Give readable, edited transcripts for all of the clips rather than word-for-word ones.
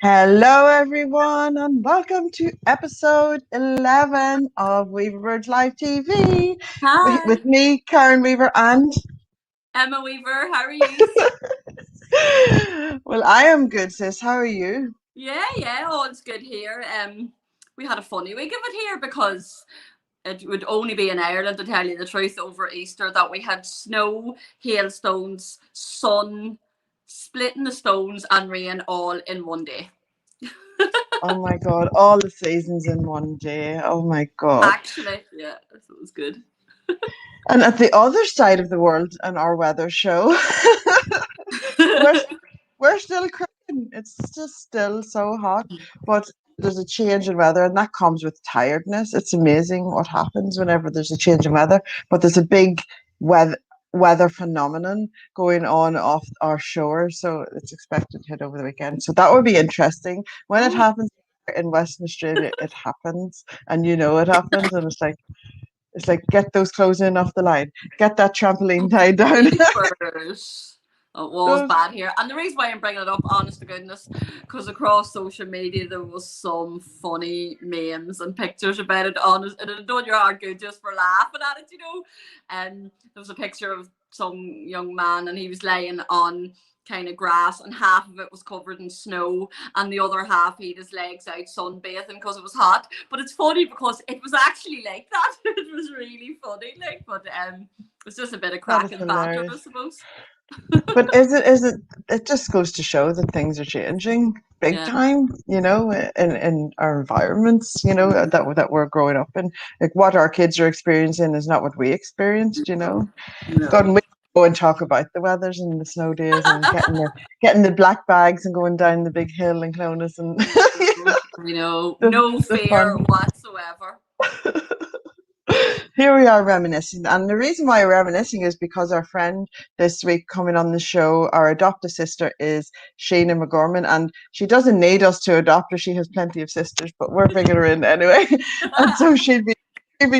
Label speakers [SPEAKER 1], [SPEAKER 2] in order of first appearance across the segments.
[SPEAKER 1] Hello, everyone, and welcome to episode 11 of Weaverbirds Live TV
[SPEAKER 2] Hi,
[SPEAKER 1] with me, Karen Weaver, and
[SPEAKER 2] Emma Weaver. How are you?
[SPEAKER 1] well, I am good, sis. How are you?
[SPEAKER 2] Yeah, all's good here. We had a funny week of it here because it would only be in Ireland, to tell you the truth, over Easter that we had snow, hailstones, sun, splitting the stones, and rain all in one day.
[SPEAKER 1] Oh my God, all the seasons in one day. Oh my God.
[SPEAKER 2] Actually, yeah, so it was good.
[SPEAKER 1] And at the other side of the world on our weather show, we're we're still cooking. It's just still so hot, but there's a change in weather, and that comes with tiredness. It's amazing what happens whenever there's a change in weather. But there's a big weather phenomenon going on off our shore, so it's expected to hit over the weekend. So that would be interesting. When it
[SPEAKER 2] Oh,
[SPEAKER 1] happens in Western Australia, it happens, and you know it happens, and it's like get those clothes in off the line, get that trampoline tied down.
[SPEAKER 2] Weavers. It was
[SPEAKER 1] Those
[SPEAKER 2] bad here. And the reason why I'm bringing it up, honest to goodness, because across social media there was some funny memes and pictures about it. Honest, and it done your heart good just for laughing at it. And there was a picture of some young man and he was laying on kind of grass and half of it was covered in snow and the other half he had his legs out sunbathing because it was hot. But it's funny because it was actually like that. It was really funny, like, but it's just a bit of
[SPEAKER 1] that is
[SPEAKER 2] crack and banter, I
[SPEAKER 1] hilarious.
[SPEAKER 2] suppose.
[SPEAKER 1] But it just goes to show that things are changing big
[SPEAKER 2] Yeah.
[SPEAKER 1] time, in our environments, that we're growing up in. Like what our kids are experiencing is not what we experienced. God, and
[SPEAKER 2] No.
[SPEAKER 1] we go and talk about the weathers and the snow days and getting the black bags and going down the big hill in Clonus and the,
[SPEAKER 2] No
[SPEAKER 1] the
[SPEAKER 2] fear
[SPEAKER 1] fun.
[SPEAKER 2] whatsoever.
[SPEAKER 1] Here we are reminiscing. And the reason why we're reminiscing is because our friend this week coming on the show, our adopted sister, is Sheena Mc Gorman. And she doesn't need us to adopt her. She has plenty of sisters, but we're bringing her in anyway. And so she'll be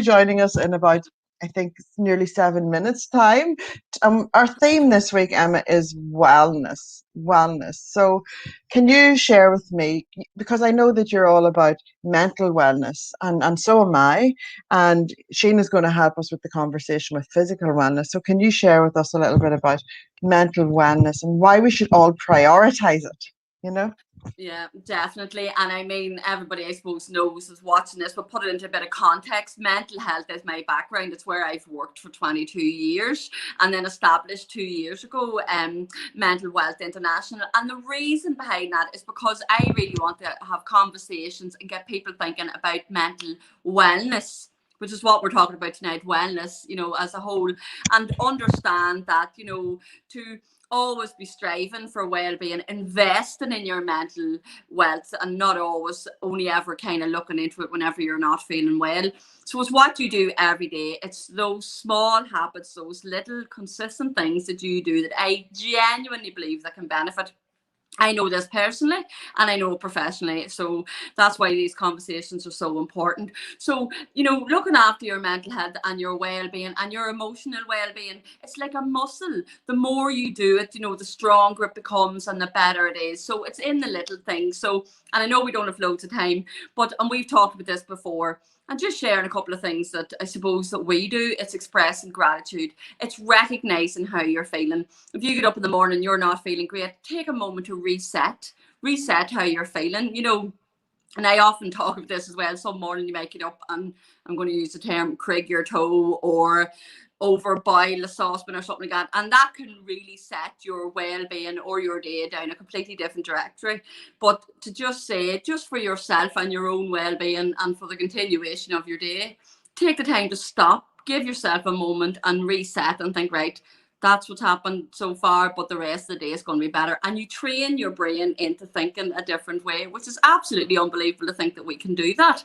[SPEAKER 1] joining us in about, I think, it's nearly 7 minutes time. Our theme this week, Emma, is wellness. Wellness. So can you share with me, because I know that you're all about mental wellness, and so am I. And Sheena's going to help us with the conversation with physical wellness. So, can you share with us a little bit about mental wellness and why we should all prioritize it? You know?
[SPEAKER 2] Yeah, definitely. And I mean, everybody I suppose knows is watching this, but put it into a bit of context. Mental health is my background. It's where I've worked for 22 years and then established 2 years ago Mental Wealth International. And the reason behind that is because I really want to have conversations and get people thinking about mental wellness, which is what we're talking about tonight, wellness, as a whole, and understand that, to always be striving for well-being, investing in your mental wealth, and not always only ever kind of looking into it whenever you're not feeling well. So it's what you do every day. It's those small habits, those little consistent things that you do that I genuinely believe that can benefit. I know this personally and I know it professionally. So that's why these conversations are so important. So, looking after your mental health and your well being and your emotional well being, it's like a muscle. The more you do it, the stronger it becomes and the better it is. So it's in the little things. So, and I know we don't have loads of time, and we've talked about this before, and just sharing a couple of things that I suppose that we do. It's expressing gratitude. It's recognizing how you're feeling. If you get up in the morning, you're not feeling great, take a moment to reset how you're feeling. And I often talk about this as well. Some morning you might get up and I'm going to use the term crig your toe or over boil a saucepan or something like that. And that can really set your well-being or your day down a completely different trajectory. But to just say, just for yourself and your own well-being and for the continuation of your day, take the time to stop, give yourself a moment and reset and think, right, that's what's happened so far, but the rest of the day is going to be better. And you train your brain into thinking a different way, which is absolutely unbelievable to think that we can do that.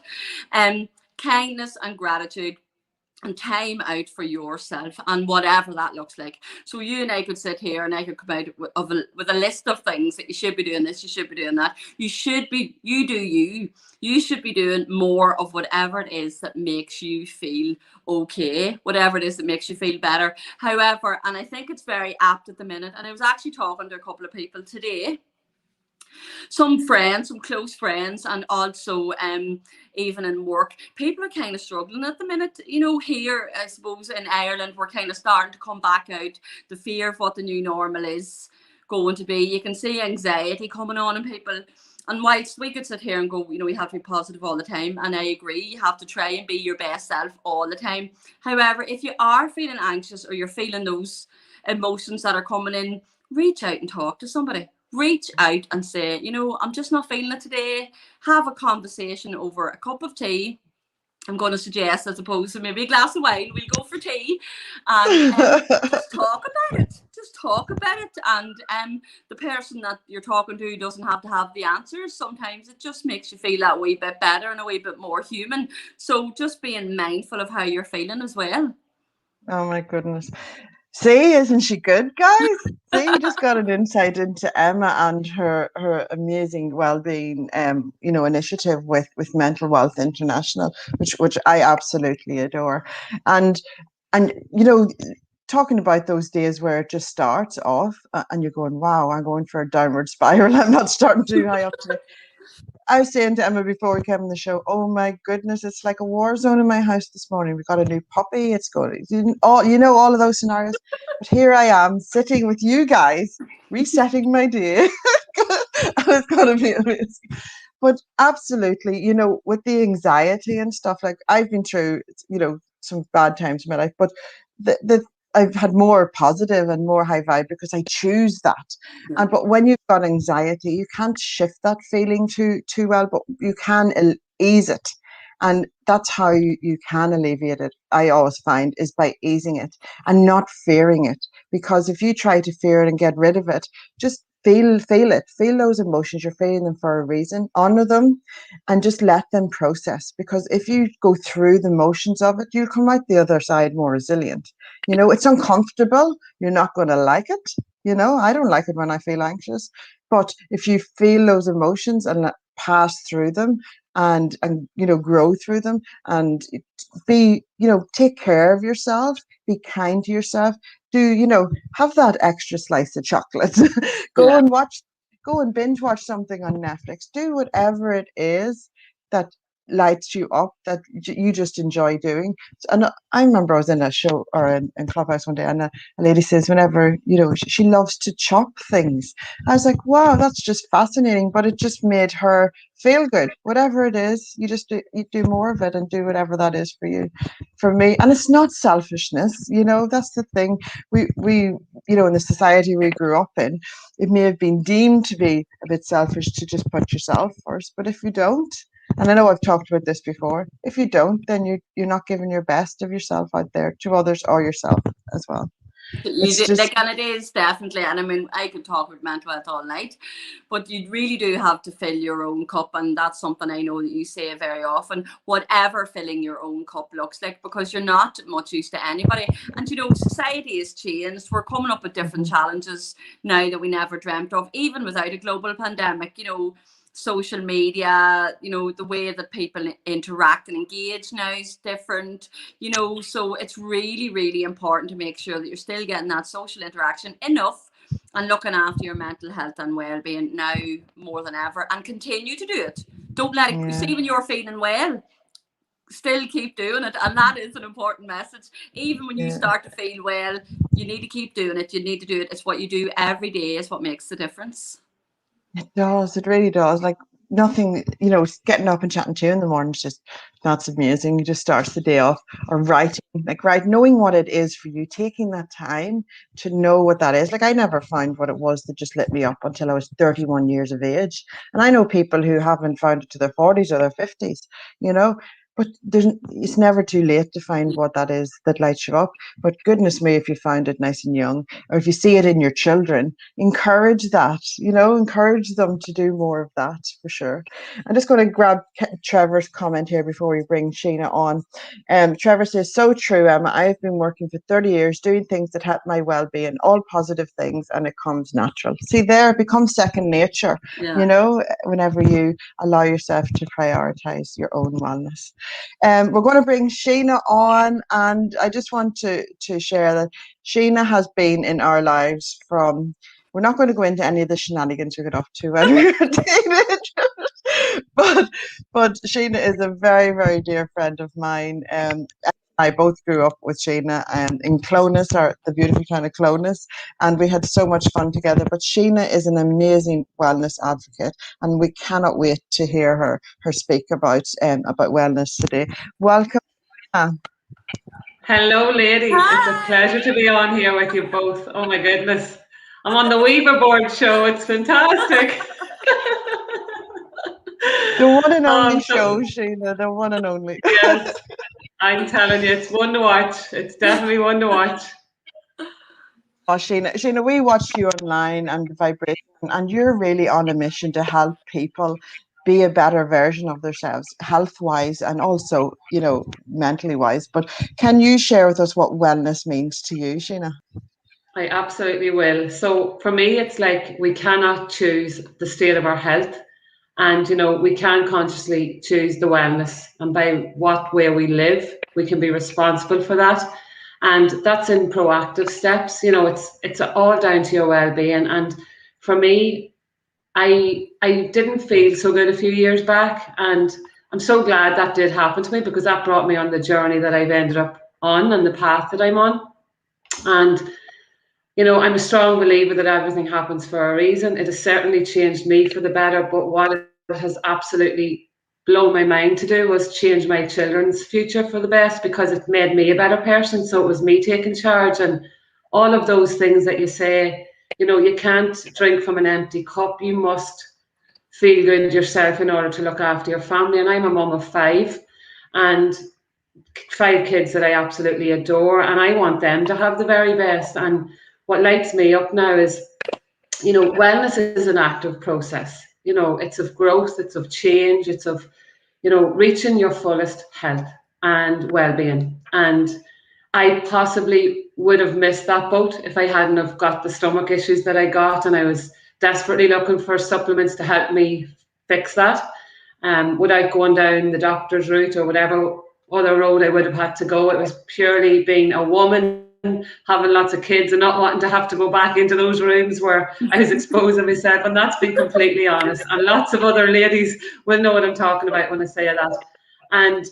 [SPEAKER 2] Kindness and gratitude and time out for yourself and whatever that looks like. So you and I could sit here and I could come out with a list of things that you should be doing this, you should be doing that. You should be doing more of whatever it is that makes you feel okay, whatever it is that makes you feel better. However, and I think it's very apt at the minute, and I was actually talking to a couple of people today Some friends, some close friends, and also even in work, people are kind of struggling at the minute. You know, here, I suppose in Ireland, we're kind of starting to come back out the fear of what the new normal is going to be. You can see anxiety coming on in people. And whilst we could sit here and go, you know, we have to be positive all the time, and I agree, you have to try and be your best self all the time. However, if you are feeling anxious or you're feeling those emotions that are coming in, reach out and talk to somebody. Reach out and say, you know, I'm just not feeling it today. Have a conversation over a cup of tea. I'm going to suggest, as opposed to maybe a glass of wine, we'll go for tea and just talk about it. Just talk about it. And the person that you're talking to doesn't have to have the answers. Sometimes it just makes you feel that wee bit better and a wee bit more human. So just being mindful of how you're feeling as well.
[SPEAKER 1] Oh my goodness. See, isn't she good, guys? See, you just got an insight into Emma and her amazing well-being initiative with Mental Wealth International, which I absolutely adore. And talking about those days where it just starts off and you're going, wow, I'm going for a downward spiral. I'm not starting too high up today. I was saying to Emma before we came on the show, oh my goodness, it's like a war zone in my house this morning. We got a new puppy. It's going, all of those scenarios. But here I am sitting with you guys, resetting my day. It's going to be amazing. But absolutely, with the anxiety and stuff, like I've been through, some bad times in my life, but the I've had more positive and more high vibe because I choose that.
[SPEAKER 2] Yeah.
[SPEAKER 1] And but when you've got anxiety, you can't shift that feeling too well, but you can ease it. And that's how you can alleviate it, I always find, is by easing it and not fearing it. Because if you try to fear it and get rid of it, just feel it, feel those emotions. You're feeling them for a reason, honor them, and just let them process. Because if you go through the motions of it, you'll come out the other side more resilient. It's uncomfortable. You're not going to like it. I don't like it when I feel anxious. But if you feel those emotions and pass through them and grow through them and be, take care of yourself, be kind to yourself, have that extra slice of chocolate,
[SPEAKER 2] Yeah.
[SPEAKER 1] go and binge watch something on Netflix, do whatever it is that lights you up, that you just enjoy doing. And I remember I was in a show or in Clubhouse one day, and a lady says whenever, she loves to chop things. I was like, wow, that's just fascinating. But it just made her feel good. Whatever it is, you do more of it and do whatever that is for you. For me, and it's not selfishness, that's the thing. We in the society we grew up in, it may have been deemed to be a bit selfish to just put yourself first. But if you don't, and I know I've talked about this before, if you don't, then you're not giving your best of yourself out there to others or yourself as well.
[SPEAKER 2] You
[SPEAKER 1] It's
[SPEAKER 2] do,
[SPEAKER 1] just,
[SPEAKER 2] like, and it is definitely, and I mean, I could talk with mental health all night, but you really do have to fill your own cup, and that's something I know that you say very often. Whatever filling your own cup looks like, because you're not much use to anybody, and society has changed. We're coming up with different challenges now that we never dreamt of, even without a global pandemic. Social media, the way that people interact and engage now is different, so it's really, really important to make sure that you're still getting that social interaction enough and looking after your mental health and well-being now more than ever, and continue to do it. Don't let it, see, when you're feeling well, still keep doing it. And that is an important message. Even when you start to feel well, you need to keep doing it. You need to do it. It's what you do every day is what makes the difference.
[SPEAKER 1] It does. It really does. Like nothing, getting up and chatting to you in the morning is just, that's amazing. It just starts the day off. Or writing, knowing what it is for you, taking that time to know what that is. Like I never found what it was that just lit me up until I was 31 years of age. And I know people who haven't found it to their 40s or their 50s, but it's never too late to find what that is that lights you up. But goodness me, if you find it nice and young, or if you see it in your children, encourage that, encourage them to do more of that for sure. I'm just going to grab Trevor's comment here before we bring Sheena on. Trevor says, so true, Emma. I have been working for 30 years doing things that help my well-being, all positive things, and it comes natural. See, there it becomes second nature, whenever you allow yourself to prioritize your own wellness. We're going to bring Sheena on, and I just want to share that Sheena has been in our lives from we're not going to go into any of the shenanigans we got up to when we were teenagers. But Sheena is a very, very dear friend of mine. I both grew up with Sheena in Clonus, or the beautiful town of Clonus, and we had so much fun together. But Sheena is an amazing wellness advocate, and we cannot wait to hear her speak about wellness today. Welcome. Sheena.
[SPEAKER 3] Hello, ladies. It's a pleasure to be on here with you both. Oh my goodness. I'm on the Weaverbird show. It's fantastic.
[SPEAKER 1] The one and only show, Sheena, the one and only.
[SPEAKER 3] Yes, I'm telling you, it's one to watch. It's definitely one to watch.
[SPEAKER 1] Oh, Sheena, we watched you online and Vibration, and you're really on a mission to help people be a better version of themselves, health-wise and also, mentally wise. But can you share with us what wellness means to you, Sheena?
[SPEAKER 3] I absolutely will. So for me, it's like we cannot choose the state of our health. And, we can consciously choose the wellness. And by what way we live, we can be responsible for that. And that's in proactive steps. It's all down to your well-being. And for me, I didn't feel so good a few years back. And I'm so glad that did happen to me, because that brought me on the journey that I've ended up on and the path that I'm on. And I'm a strong believer that everything happens for a reason. It has certainly changed me for the better, but what it has absolutely blown my mind to do was change my children's future for the best, because it made me a better person. So it was me taking charge, and all of those things that you say, you can't drink from an empty cup. You must feel good yourself in order to look after your family. And I'm a mum of 5, and 5 kids that I absolutely adore, and I want them to have the very best. And what lights me up now is, wellness is an active process. It's of growth, it's of change, it's of, reaching your fullest health and well-being. And I possibly would have missed that boat if I hadn't have got the stomach issues that I got, and I was desperately looking for supplements to help me fix that. Without going down the doctor's route or whatever other road I would have had to go. It was purely being a woman, having lots of kids, and not wanting to have to go back into those rooms where I was exposing myself. And that's been completely honest. And lots of other ladies will know what I'm talking about when I say that. And,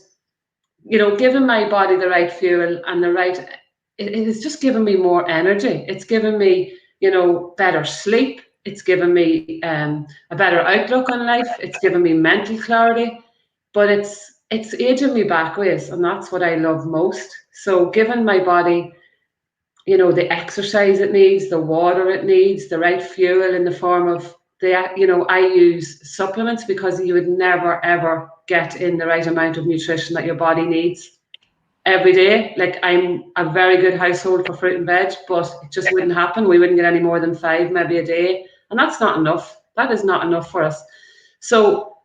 [SPEAKER 3] giving my body the right fuel and the right, it has just given me more energy. It's given me, better sleep. It's given me a better outlook on life. It's given me mental clarity. But it's aging me backwards, and that's what I love most. So giving my body, the exercise it needs, the water it needs, the right fuel in the form of I use supplements, because you would never ever get in the right amount of nutrition that your body needs every day. Like, I'm a very good household for fruit and veg, but it just wouldn't happen. We wouldn't get any more than 5 maybe a day, and that's not enough. That is not enough for us. So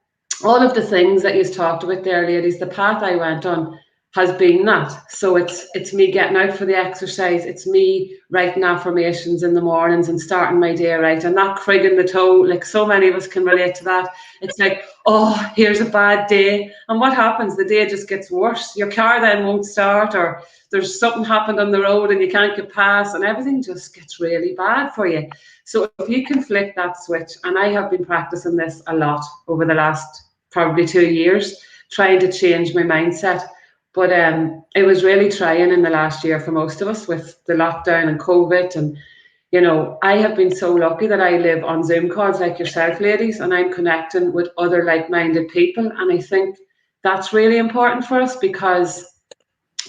[SPEAKER 3] all of the things that you've talked about there, ladies, the path I went on has been that. So it's me getting out for the exercise. It's me writing affirmations in the mornings and starting my day right, and not crigging the toe. Like, so many of us can relate to that. It's like, oh, here's a bad day. And what happens? The day just gets worse. Your car then won't start, or there's something happened on the road and you can't get past, and everything just gets really bad for you. So if you can flick that switch, and I have been practicing this a lot over the last probably 2 years, trying to change my mindset. But it was really trying in the last year for most of us with the lockdown and COVID. And, I have been so lucky that I live on Zoom calls like yourself, ladies, and I'm connecting with other like-minded people. And I think that's really important for us, because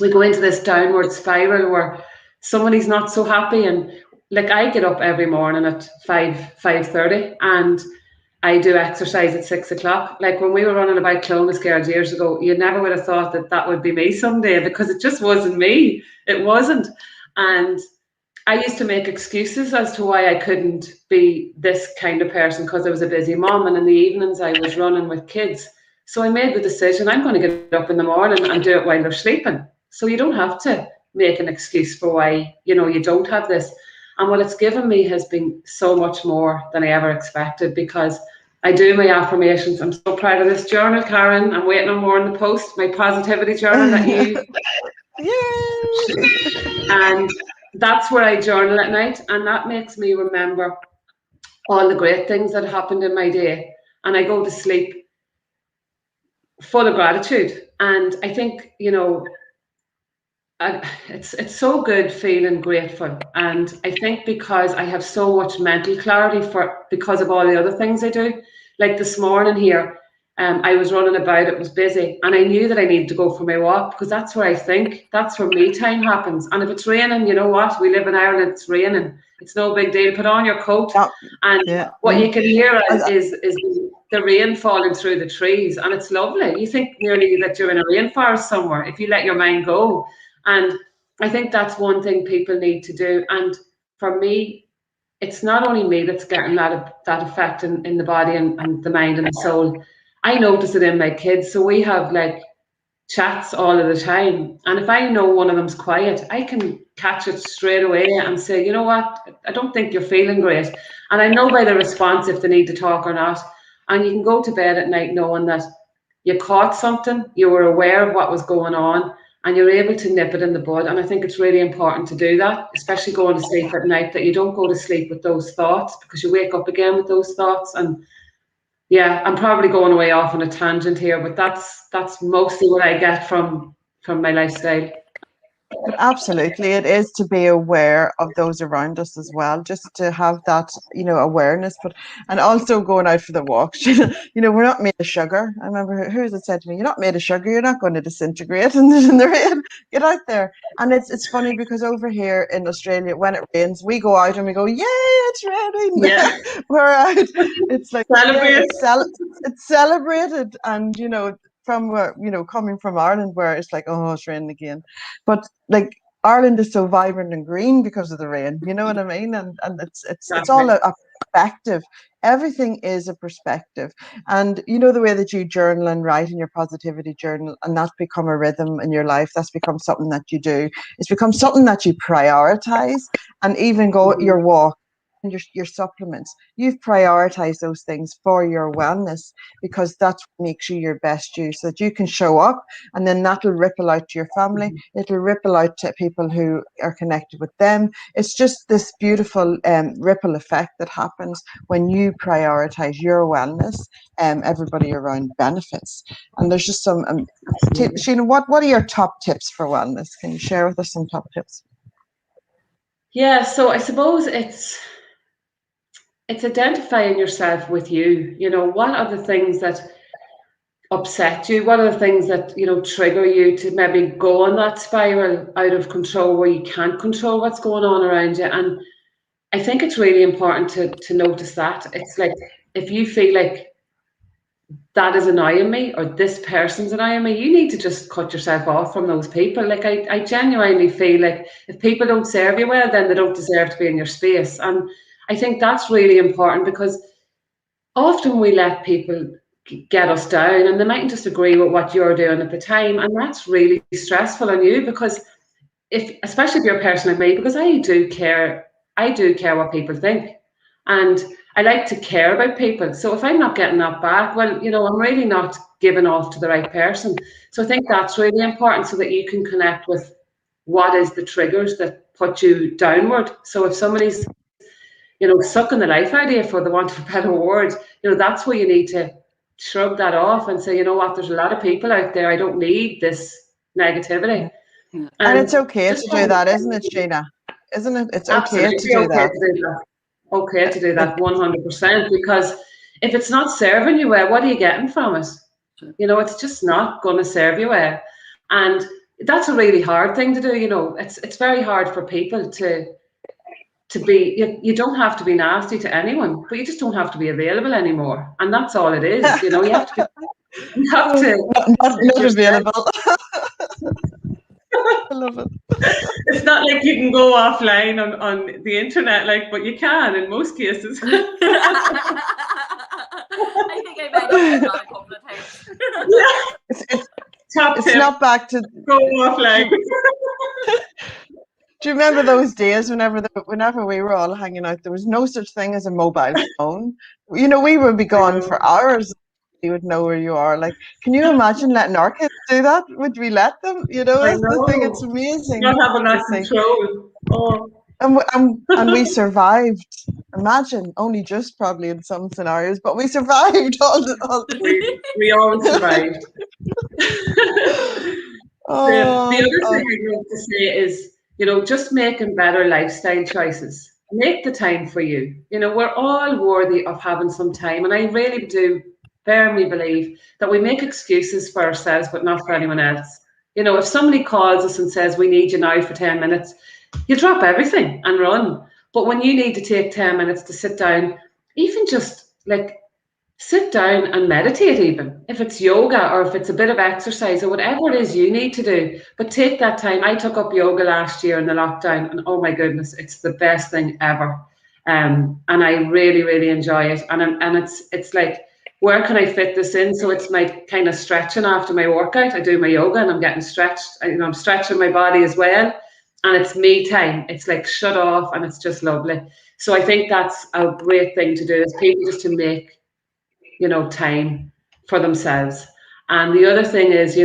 [SPEAKER 3] we go into this downward spiral where somebody's not so happy. And like, I get up every morning at 5:30, and I do exercise at 6 o'clock. Like, when we were running about Clonus Girls years ago, you never would have thought that that would be me someday, because it just wasn't me. It wasn't. And I used to make excuses as to why I couldn't be this kind of person, because I was a busy mom, and in the evenings I was running with kids. So I made the decision, I'm going to get up in the morning and do it while they're sleeping. So you don't have to make an excuse for why, you don't have this. And what it's given me has been so much more than I ever expected, because I do my affirmations. I'm so proud of this journal, Karen. I'm waiting on more in the post, my positivity journal that you...
[SPEAKER 1] Yay!
[SPEAKER 3] And that's where I journal at night, and that makes me remember all the great things that happened in my day, and I go to sleep full of gratitude. And I think, it's so good feeling grateful. And I think because I have so much mental clarity because of all the other things I do, like this morning here, I was running about, it was busy, and I knew that I needed to go for my walk, because that's where I think, that's where me time happens. And if it's raining, you know what? We live in Ireland, it's raining. It's no big deal. Put on your coat, and what you can hear is the rain falling through the trees, and it's lovely. You think nearly that you're in a rainforest somewhere if you let your mind go. And I think that's one thing people need to do. And for me, it's not only me that's getting that effect in the body and the mind and the soul. I notice it in my kids. So we have like chats all of the time. And if I know one of them's quiet, I can catch it straight away and say, you know what, I don't think you're feeling great. And I know by the response if they need to talk or not. And you can go to bed at night knowing that you caught something, you were aware of what was going on, and you're able to nip it in the bud. And I think it's really important to do that, especially going to sleep at night, that you don't go to sleep with those thoughts, because you wake up again with those thoughts. And yeah, I'm probably going away off on a tangent here, but that's mostly what I get from my lifestyle.
[SPEAKER 1] But absolutely, it is to be aware of those around us as well, just to have that, awareness. And also going out for the walks. We're not made of sugar. I remember who was it said to me, "You're not made of sugar. You're not going to disintegrate in the rain. Get out there." And it's funny because over here in Australia, when it rains, we go out and we go, "Yay, it's raining!"
[SPEAKER 3] Yeah,
[SPEAKER 1] we're out. It's like
[SPEAKER 3] celebrate.
[SPEAKER 1] It's celebrated, and from where, coming from Ireland, where it's like, oh, it's raining again. But like Ireland is so vibrant and green because of the rain, you know what I mean? And it's all a perspective. Everything is a perspective. And the way that you journal and write in your positivity journal, and that's become a rhythm in your life, that's become something that you do. It's become something that you prioritize, and even go your walk and your supplements. You've prioritized those things for your wellness, because that's what makes you your best you, so that you can show up, and then that'll ripple out to your family. It'll ripple out to people who are connected with them. It's just this beautiful ripple effect that happens when you prioritize your wellness. Everybody around benefits. And there's just some Sheena, what are your top tips for wellness? Can you share with us some top tips?
[SPEAKER 3] Yeah, so I suppose it's identifying yourself with you. What are the things that upset you? What are the things that trigger you to maybe go on that spiral out of control, where you can't control what's going on around you? And I think it's really important to notice that. It's like, if you feel like that is annoying me, or this person's annoying me, you need to just cut yourself off from those people. Like, I genuinely feel like if people don't serve you well, then they don't deserve to be in your space. And I think that's really important, because often we let people get us down, and they mightn't just agree with what you're doing at the time, and that's really stressful on you. Because especially if you're a person like me, because I do care what people think, and I like to care about people. So if I'm not getting that back, well, I'm really not giving off to the right person. So I think that's really important, so that you can connect with what is the triggers that put you downward. So if somebody's sucking the life out of you, for the want of a better word, that's where you need to shrug that off and say, you know what, there's a lot of people out there. I don't need this negativity.
[SPEAKER 1] And it's okay to do that, isn't it, Sheena? Isn't it? It's okay to do that.
[SPEAKER 3] Okay to do that 100%, because if it's not serving you well, what are you getting from it? It's just not going to serve you well. And that's a really hard thing to do. It's very hard for people to be, you don't have to be nasty to anyone, but you just don't have to be available anymore. And that's all it is. You have to
[SPEAKER 1] not available. I love it.
[SPEAKER 3] It's not like you can go offline on the internet, but you can in most cases.
[SPEAKER 2] I think I might have done a couple of times.
[SPEAKER 1] It's not back to
[SPEAKER 3] go offline.
[SPEAKER 1] Do you remember those days whenever we were all hanging out, there was no such thing as a mobile phone? We would be gone for hours. You would know where you are. Like, can you imagine letting our kids do that? Would we let them? That's the thing. It's amazing.
[SPEAKER 3] Not having that control. Oh.
[SPEAKER 1] And we survived. Imagine, only just probably in some scenarios, but we survived all the
[SPEAKER 3] We always survived. The other thing I want to say is, just making better lifestyle choices. Make the time for you. We're all worthy of having some time. And I really do firmly believe that we make excuses for ourselves, but not for anyone else. If somebody calls us and says, we need you now for 10 minutes, you drop everything and run. But when you need to take 10 minutes to sit down, even just like sit down and meditate, even if it's yoga or if it's a bit of exercise or whatever it is you need to do, but take that time. I took up yoga last year in the lockdown, and oh my goodness, it's the best thing ever. And I really, really enjoy it. And it's like, where can I fit this in? So it's my kind of stretching after my workout. I do my yoga and I'm getting stretched. I'm stretching my body as well. And it's me time. It's like shut off, and it's just lovely. So I think that's a great thing to do, is people just to make time for themselves. And the other thing is,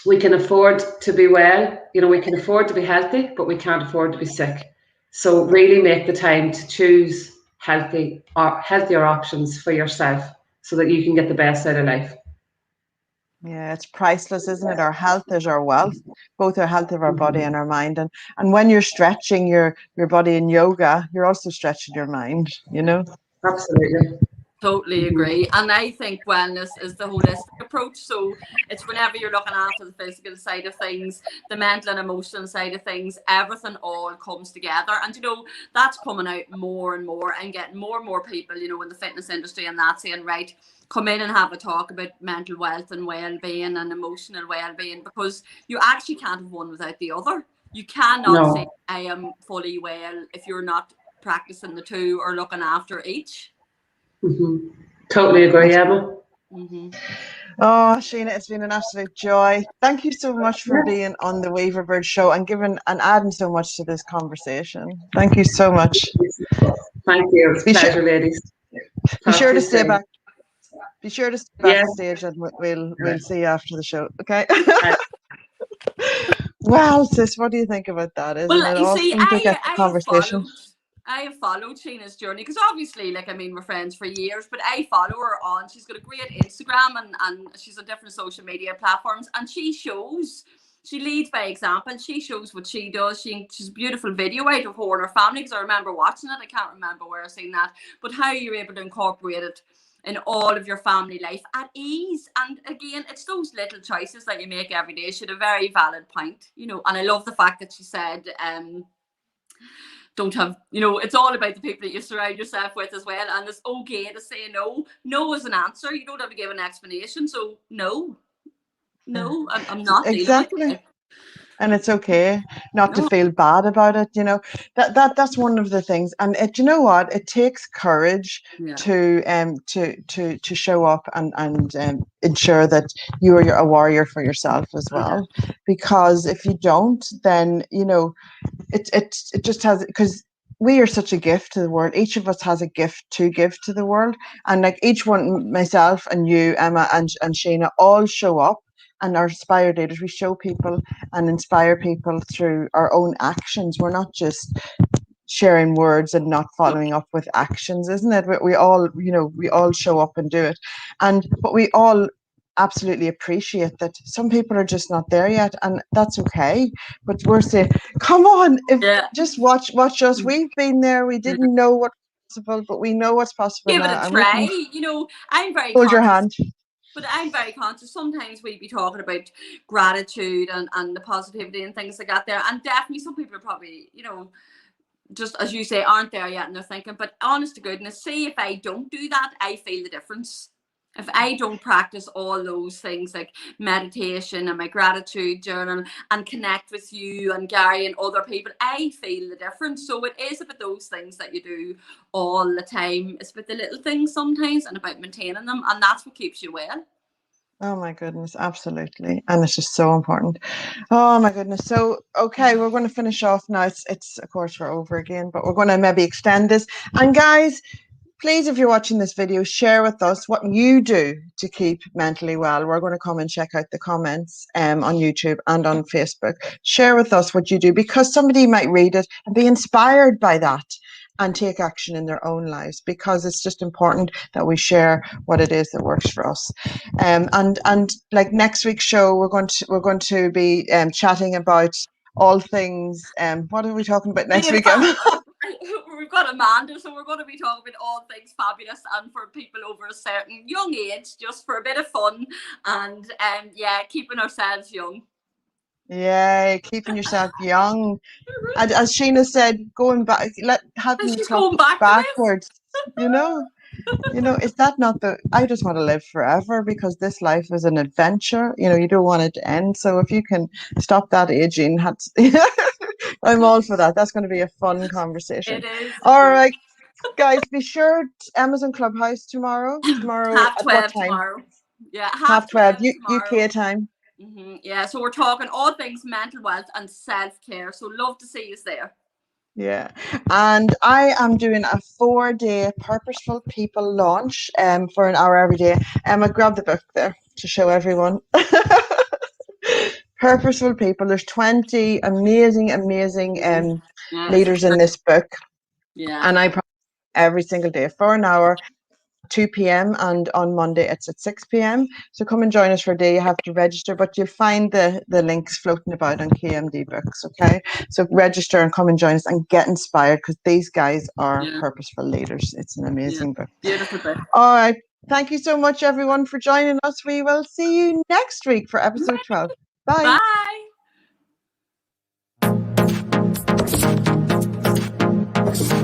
[SPEAKER 3] we can afford to be well, we can afford to be healthy, but we can't afford to be sick. So really make the time to choose healthier options for yourself so that you can get the best out of life.
[SPEAKER 1] Yeah, it's priceless, isn't it? Our health is our wealth, both our health of our body and our mind. And when you're stretching your body in yoga, you're also stretching your mind,
[SPEAKER 3] Absolutely.
[SPEAKER 2] Totally agree. And I think wellness is the holistic approach. So it's whenever you're looking after the physical side of things, the mental and emotional side of things, everything all comes together. And, that's coming out more and more, and getting more and more people, in the fitness industry and that, saying, right, come in and have a talk about mental wealth and well-being and emotional well-being, because you actually can't have one without the other. You cannot say I am fully well if you're not practicing the two or looking after each.
[SPEAKER 3] Mm-hmm. Totally agree, Emma.
[SPEAKER 1] Mm-hmm. Oh, Sheena, it's been an absolute joy. Thank you so much for being on the Weaverbird show and adding so much to this conversation. Thank you so much.
[SPEAKER 3] Thank you. It's a pleasure, ladies.
[SPEAKER 1] Be sure to stay back. Be sure to stay backstage, and we'll see you after the show. Okay. Wow, sis, what do you think about that? Isn't it awesome to get the conversation?
[SPEAKER 2] I have followed Sheena's journey, because obviously, we're friends for years, but I follow her on. She's got a great Instagram, and she's on different social media platforms, and she leads by example. She shows what she does. She's a beautiful video out of her and her family, because I remember watching it. I can't remember where I've seen that, but how you're able to incorporate it in all of your family life at ease. And again, it's those little choices that you make every day. She had a very valid point, and I love the fact that she said, don't have, it's all about the people that you surround yourself with as well. And it's okay to say no. No is an answer. You don't have to give an explanation. So no, I'm not
[SPEAKER 1] exactly.
[SPEAKER 2] dealing with it.
[SPEAKER 1] And it's okay not to feel bad about it. That's one of the things. And you know what? It takes courage to show up and ensure that you are a warrior for yourself as well. Because if you don't, then it just has, because we are such a gift to the world. Each of us has a gift to give to the world, and like each one, myself and you, Emma and Sheena, all show up. And our inspired leaders, we show people and inspire people through our own actions. We're not just sharing words and not following up with actions, isn't it? We all show up and do it. But we all absolutely appreciate that some people are just not there yet, and that's okay. But we're saying, come on, just watch us. We've been there. We didn't know what's possible, but we know what's possible
[SPEAKER 2] now.
[SPEAKER 1] Give
[SPEAKER 2] it a try. I'm very
[SPEAKER 1] hold your hand.
[SPEAKER 2] But I'm very conscious. Sometimes we be talking about gratitude and the positivity and things like that there. And definitely some people are probably, just as you say, aren't there yet, and they're thinking, but honest to goodness, see, if I don't do that, I feel the difference. If I don't practice all those things like meditation and my gratitude journal and connect with you and Gary and other people, I feel the difference. So it is about those things that you do all the time. It's about the little things sometimes and about maintaining them. And that's what keeps you well.
[SPEAKER 1] Oh my goodness, absolutely. And it's just so important. Oh my goodness. So, okay, we're going to finish off now. It's of course we're over again, but we're going to maybe extend this. And guys, please, if you're watching this video, share with us what you do to keep mentally well. We're going to come and check out the comments on YouTube and on Facebook. Share with us what you do, because somebody might read it and be inspired by that. and take action in their own lives, because it's just important that we share what it is that works for us. And like next week's show, we're going to be chatting about all things. What are we talking about next week, Emma?
[SPEAKER 2] We've got Amanda, so we're going to be talking about all things fabulous, and for people over a certain young age, just for a bit of fun, and keeping ourselves young.
[SPEAKER 1] Yeah, keeping yourself young. And as Sheena said, going back, having the clock backwards, you know, is that not I just want to live forever, because this life is an adventure, you don't want it to end. So if you can stop that aging, I'm all for that. That's going to be a fun conversation.
[SPEAKER 2] It is.
[SPEAKER 1] All right, guys, be sure Amazon Clubhouse tomorrow. Tomorrow
[SPEAKER 2] at what time? Tomorrow. Yeah,
[SPEAKER 1] half 12 UK time.
[SPEAKER 2] Mm-hmm. Yeah, so we're talking all things mental health and self-care. So love to see you there.
[SPEAKER 1] Yeah, and I am doing a 4-day Purposeful People launch for an hour every day. Emma, grab the book there to show everyone. Purposeful People. There's 20 amazing leaders in this book.
[SPEAKER 2] Yeah.
[SPEAKER 1] And I every single day for an hour, 2 p.m. and on Monday it's at 6 p.m. So come and join us for a day. You have to register, but you'll find the links floating about on KMD Books, okay? So register and come and join us and get inspired, because these guys are purposeful leaders. It's an amazing book.
[SPEAKER 2] Beautiful book.
[SPEAKER 1] All right. Thank you so much, everyone, for joining us. We will see you next week for episode 12. Bye.
[SPEAKER 2] Bye.